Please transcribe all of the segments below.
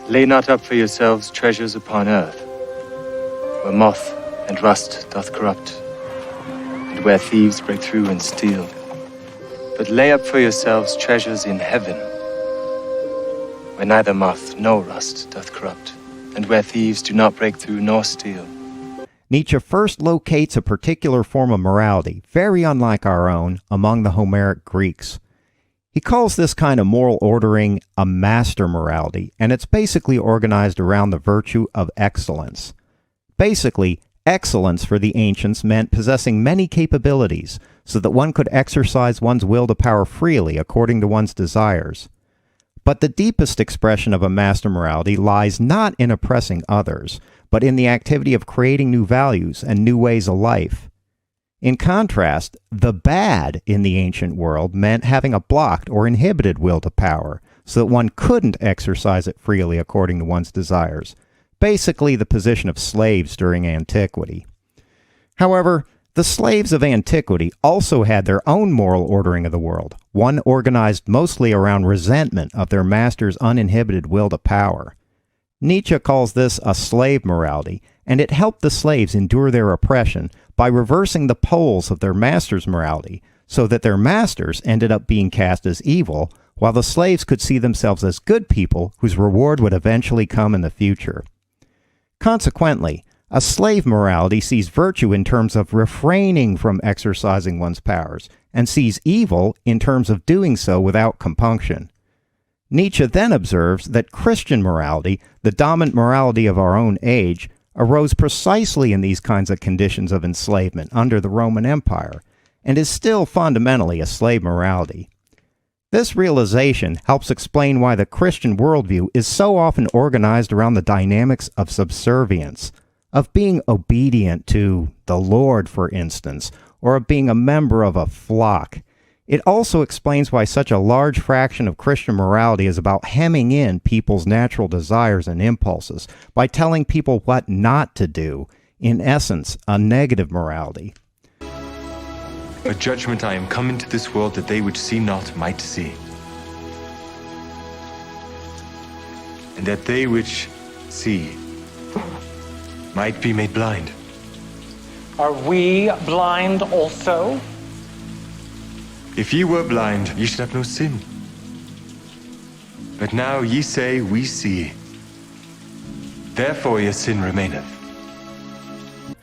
Lay not up for yourselves treasures upon earth, where moth and rust doth corrupt, and where thieves break through and steal. But lay up for yourselves treasures in heaven, where neither moth nor rust doth corrupt, and where thieves do not break through nor steal. Nietzsche first locates a particular form of morality, very unlike our own, among the Homeric Greeks. He calls this kind of moral ordering a master morality, and it's basically organized around the virtue of excellence. Basically, excellence for the ancients meant possessing many capabilities, so that one could exercise one's will to power freely according to one's desires. But the deepest expression of a master morality lies not in oppressing others, but in the activity of creating new values and new ways of life. In contrast, the bad in the ancient world meant having a blocked or inhibited will to power, so that one couldn't exercise it freely according to one's desires. Basically, the position of slaves during antiquity. However, the slaves of antiquity also had their own moral ordering of the world, one organized mostly around resentment of their master's uninhibited will to power. Nietzsche calls this a slave morality, and it helped the slaves endure their oppression by reversing the poles of their master's morality, so that their masters ended up being cast as evil, while the slaves could see themselves as good people whose reward would eventually come in the future. Consequently, a slave morality sees virtue in terms of refraining from exercising one's powers, and sees evil in terms of doing so without compunction. Nietzsche then observes that Christian morality, the dominant morality of our own age, arose precisely in these kinds of conditions of enslavement under the Roman Empire, and is still fundamentally a slave morality. This realization helps explain why the Christian worldview is so often organized around the dynamics of subservience, of being obedient to the Lord, for instance, or of being a member of a flock. It also explains why such a large fraction of Christian morality is about hemming in people's natural desires and impulses by telling people what not to do, in essence, a negative morality. A judgment I am come into this world that they which see not might see, and that they which see might be made blind. Are we blind also? If ye were blind, ye should have no sin. But now ye say, we see. Therefore your sin remaineth.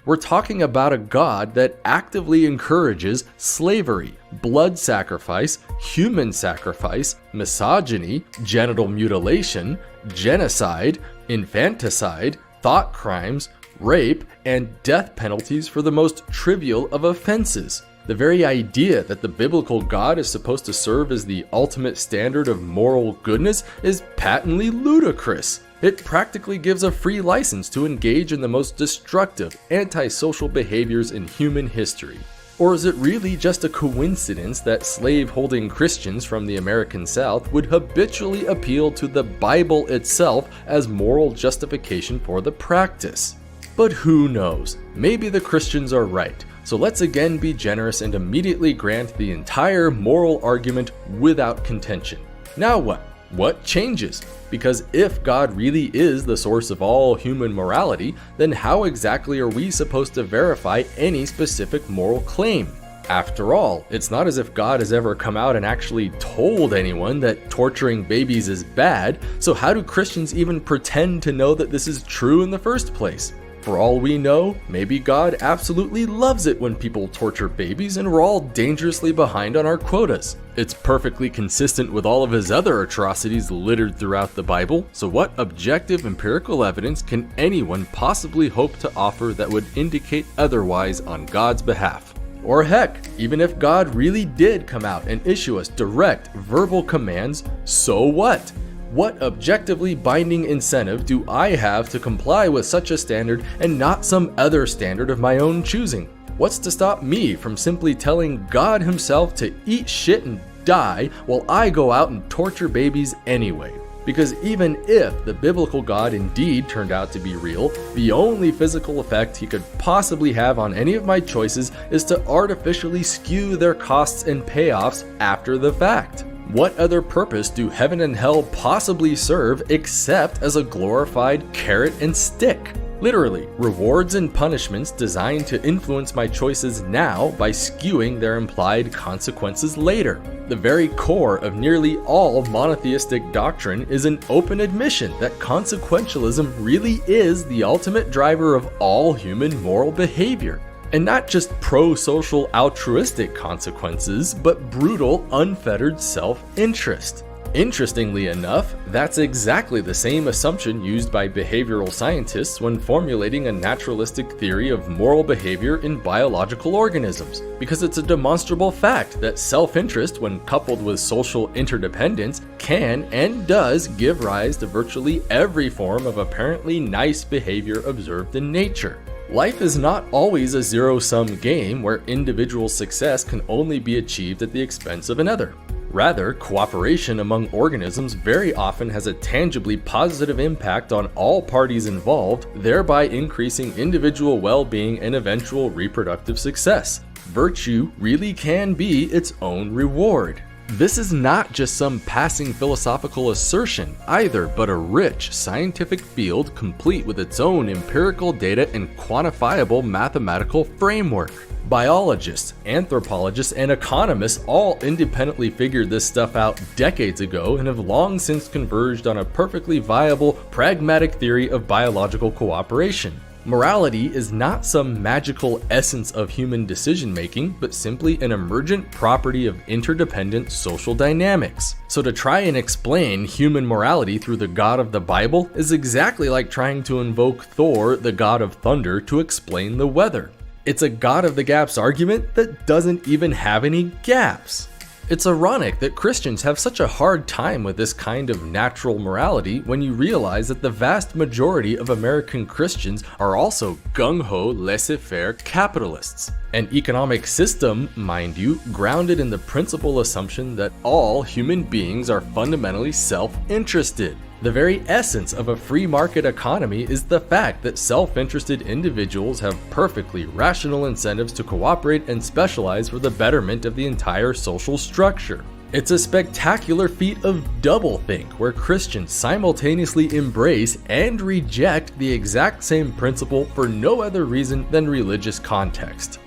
We're talking about a God that actively encourages slavery, blood sacrifice, human sacrifice, misogyny, genital mutilation, genocide, infanticide, thought crimes, rape, and death penalties for the most trivial of offenses. The very idea that the biblical God is supposed to serve as the ultimate standard of moral goodness is patently ludicrous. It practically gives a free license to engage in the most destructive, antisocial behaviors in human history. Or is it really just a coincidence that slave-holding Christians from the American South would habitually appeal to the Bible itself as moral justification for the practice? But who knows? Maybe the Christians are right. So let's again be generous and immediately grant the entire moral argument without contention. Now what? What changes? Because if God really is the source of all human morality, then how exactly are we supposed to verify any specific moral claim? After all, it's not as if God has ever come out and actually told anyone that torturing babies is bad, so how do Christians even pretend to know that this is true in the first place? For all we know, maybe God absolutely loves it when people torture babies and we're all dangerously behind on our quotas. It's perfectly consistent with all of his other atrocities littered throughout the Bible, so what objective empirical evidence can anyone possibly hope to offer that would indicate otherwise on God's behalf? Or heck, even if God really did come out and issue us direct verbal commands, so what? What objectively binding incentive do I have to comply with such a standard and not some other standard of my own choosing? What's to stop me from simply telling God himself to eat shit and die while I go out and torture babies anyway? Because even if the biblical God indeed turned out to be real, the only physical effect he could possibly have on any of my choices is to artificially skew their costs and payoffs after the fact. What other purpose do heaven and hell possibly serve except as a glorified carrot and stick? Literally, rewards and punishments designed to influence my choices now by skewing their implied consequences later. The very core of nearly all monotheistic doctrine is an open admission that consequentialism really is the ultimate driver of all human moral behavior. And not just pro-social altruistic consequences, but brutal, unfettered self-interest. Interestingly enough, that's exactly the same assumption used by behavioral scientists when formulating a naturalistic theory of moral behavior in biological organisms, because it's a demonstrable fact that self-interest, when coupled with social interdependence, can and does give rise to virtually every form of apparently nice behavior observed in nature. Life is not always a zero-sum game where individual success can only be achieved at the expense of another. Rather, cooperation among organisms very often has a tangibly positive impact on all parties involved, thereby increasing individual well-being and eventual reproductive success. Virtue really can be its own reward. This is not just some passing philosophical assertion either, but a rich scientific field complete with its own empirical data and quantifiable mathematical framework. Biologists, anthropologists, and economists all independently figured this stuff out decades ago and have long since converged on a perfectly viable, pragmatic theory of biological cooperation. Morality is not some magical essence of human decision-making, but simply an emergent property of interdependent social dynamics. So to try and explain human morality through the god of the Bible is exactly like trying to invoke Thor, the god of thunder, to explain the weather. It's a god of the gaps argument that doesn't even have any gaps. It's ironic that Christians have such a hard time with this kind of natural morality when you realize that the vast majority of American Christians are also gung-ho, laissez-faire capitalists. An economic system, mind you, grounded in the principal assumption that all human beings are fundamentally self-interested. The very essence of a free market economy is the fact that self-interested individuals have perfectly rational incentives to cooperate and specialize for the betterment of the entire social structure. It's a spectacular feat of doublethink where Christians simultaneously embrace and reject the exact same principle for no other reason than religious context.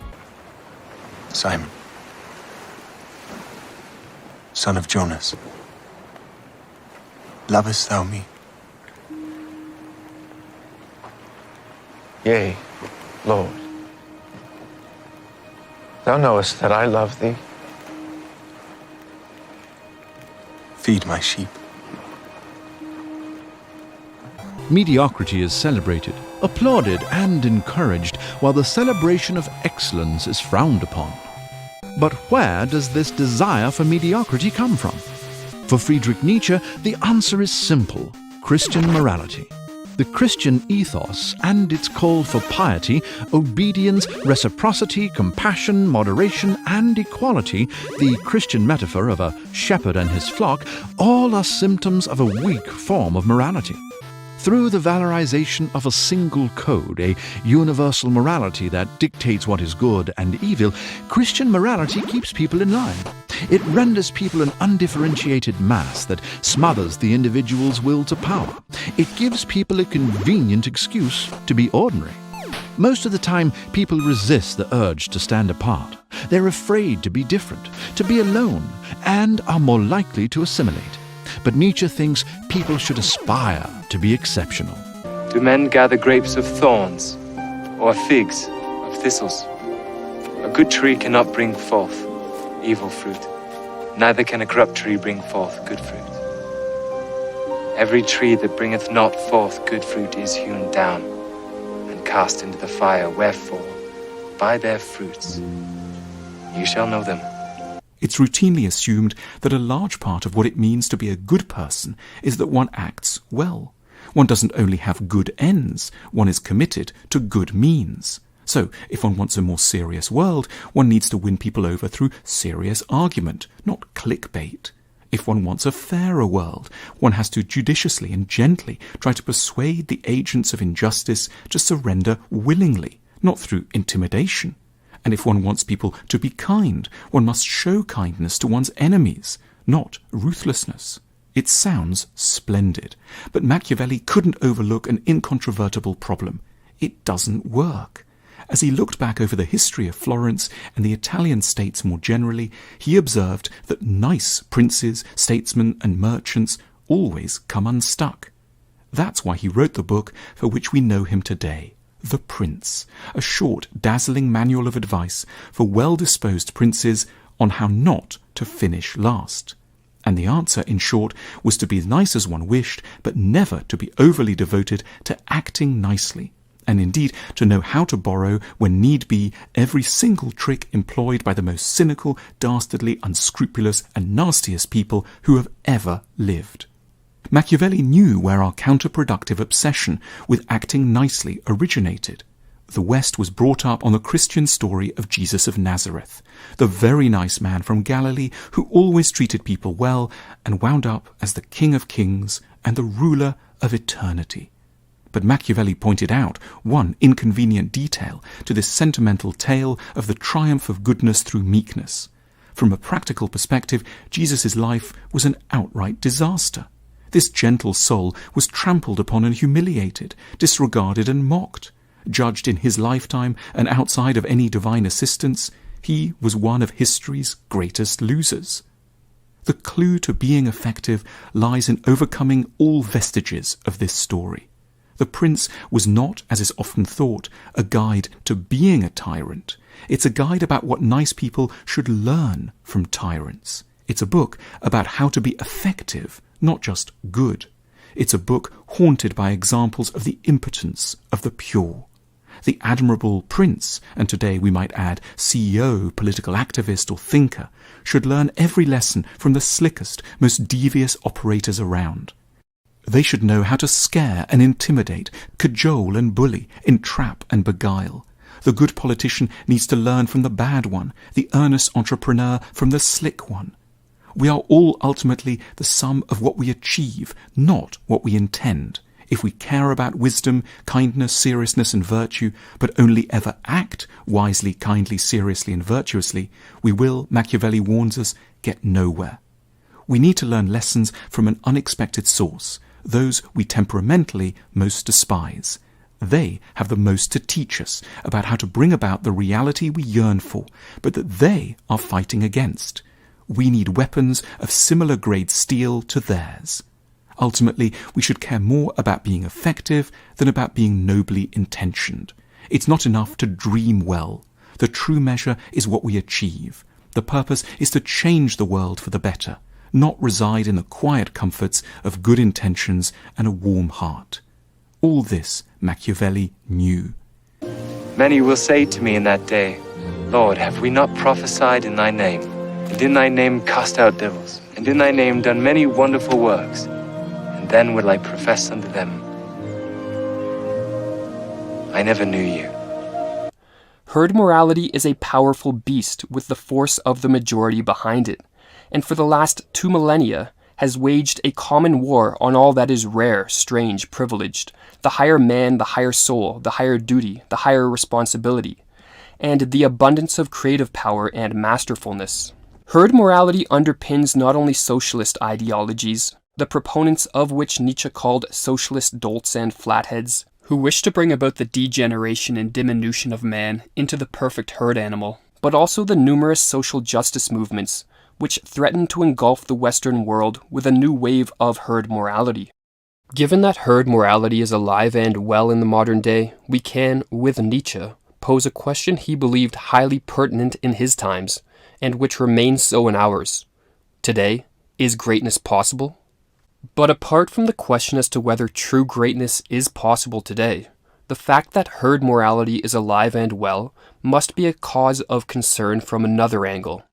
Simon, son of Jonas, lovest thou me? Yea, Lord. Thou knowest that I love thee. Feed my sheep. Mediocrity is celebrated, applauded, and encouraged, while the celebration of excellence is frowned upon. But where does this desire for mediocrity come from? For Friedrich Nietzsche, the answer is simple: Christian morality. The Christian ethos and its call for piety, obedience, reciprocity, compassion, moderation, and equality, the Christian metaphor of a shepherd and his flock, all are symptoms of a weak form of morality. Through the valorization of a single code, a universal morality that dictates what is good and evil, Christian morality keeps people in line. It renders people an undifferentiated mass that smothers the individual's will to power. It gives people a convenient excuse to be ordinary. Most of the time, people resist the urge to stand apart. They're afraid to be different, to be alone, and are more likely to assimilate. But Nietzsche thinks people should aspire to be exceptional. Do men gather grapes of thorns, or figs of thistles? A good tree cannot bring forth evil fruit, neither can a corrupt tree bring forth good fruit. Every tree that bringeth not forth good fruit is hewn down and cast into the fire, wherefore, by their fruits you shall know them. It's routinely assumed that a large part of what it means to be a good person is that one acts well. One doesn't only have good ends, one is committed to good means. So, if one wants a more serious world, one needs to win people over through serious argument, not clickbait. If one wants a fairer world, one has to judiciously and gently try to persuade the agents of injustice to surrender willingly, not through intimidation. And if one wants people to be kind, one must show kindness to one's enemies, not ruthlessness. It sounds splendid, but Machiavelli couldn't overlook an incontrovertible problem. It doesn't work. As he looked back over the history of Florence and the Italian states more generally, he observed that nice princes, statesmen, and merchants always come unstuck. That's why he wrote the book for which we know him today, The Prince, a short, dazzling manual of advice for well-disposed princes on how not to finish last. And the answer, in short, was to be as nice as one wished, but never to be overly devoted to acting nicely, and indeed to know how to borrow, when need be, every single trick employed by the most cynical, dastardly, unscrupulous, and nastiest people who have ever lived. Machiavelli knew where our counterproductive obsession with acting nicely originated. The West was brought up on the Christian story of Jesus of Nazareth, the very nice man from Galilee who always treated people well and wound up as the King of Kings and the ruler of eternity. But Machiavelli pointed out one inconvenient detail to this sentimental tale of the triumph of goodness through meekness. From a practical perspective, Jesus' life was an outright disaster. This gentle soul was trampled upon and humiliated, disregarded and mocked. Judged in his lifetime and outside of any divine assistance, he was one of history's greatest losers. The clue to being effective lies in overcoming all vestiges of this story. The Prince was not, as is often thought, a guide to being a tyrant. It's a guide about what nice people should learn from tyrants. It's a book about how to be effective, not just good. It's a book haunted by examples of the impotence of the pure. The admirable prince, and today we might add CEO, political activist or thinker, should learn every lesson from the slickest, most devious operators around. They should know how to scare and intimidate, cajole and bully, entrap and beguile. The good politician needs to learn from the bad one, the earnest entrepreneur from the slick one. We are all ultimately the sum of what we achieve, not what we intend. If we care about wisdom, kindness, seriousness, and virtue, but only ever act wisely, kindly, seriously, and virtuously, we will, Machiavelli warns us, get nowhere. We need to learn lessons from an unexpected source, those we temperamentally most despise. They have the most to teach us about how to bring about the reality we yearn for, but that they are fighting against. We need weapons of similar grade steel to theirs. Ultimately, we should care more about being effective than about being nobly intentioned. It's not enough to dream well. The true measure is what we achieve. The purpose is to change the world for the better, not reside in the quiet comforts of good intentions and a warm heart. All this Machiavelli knew. Many will say to me in that day, Lord, have we not prophesied in thy name, and in thy name cast out devils, and in thy name done many wonderful works? And then will I profess unto them, I never knew you. Herd morality is a powerful beast with the force of the majority behind it, and for the last 2 millennia has waged a common war on all that is rare, strange, privileged, the higher man, the higher soul, the higher duty, the higher responsibility, and the abundance of creative power and masterfulness. Herd morality underpins not only socialist ideologies, the proponents of which Nietzsche called socialist dolts and flatheads, who wish to bring about the degeneration and diminution of man into the perfect herd animal, but also the numerous social justice movements which threaten to engulf the Western world with a new wave of herd morality. Given that herd morality is alive and well in the modern day, we can, with Nietzsche, pose a question he believed highly pertinent in his times, and which remains so in ours. Today, is greatness possible? But apart from the question as to whether true greatness is possible today, the fact that herd morality is alive and well must be a cause of concern from another angle.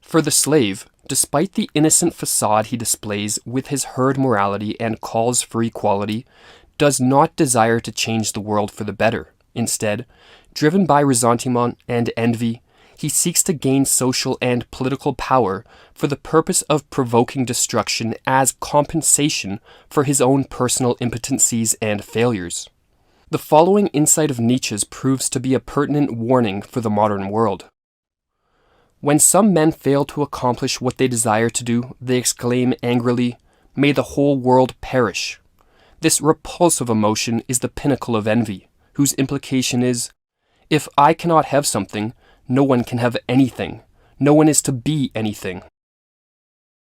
For the slave, despite the innocent facade he displays with his herd morality and calls for equality, does not desire to change the world for the better. Instead, driven by ressentiment and envy, he seeks to gain social and political power for the purpose of provoking destruction as compensation for his own personal impotencies and failures. The following insight of Nietzsche's proves to be a pertinent warning for the modern world. When some men fail to accomplish what they desire to do, they exclaim angrily, "May the whole world perish." This repulsive emotion is the pinnacle of envy, whose implication is, if I cannot have something, no one can have anything. No one is to be anything.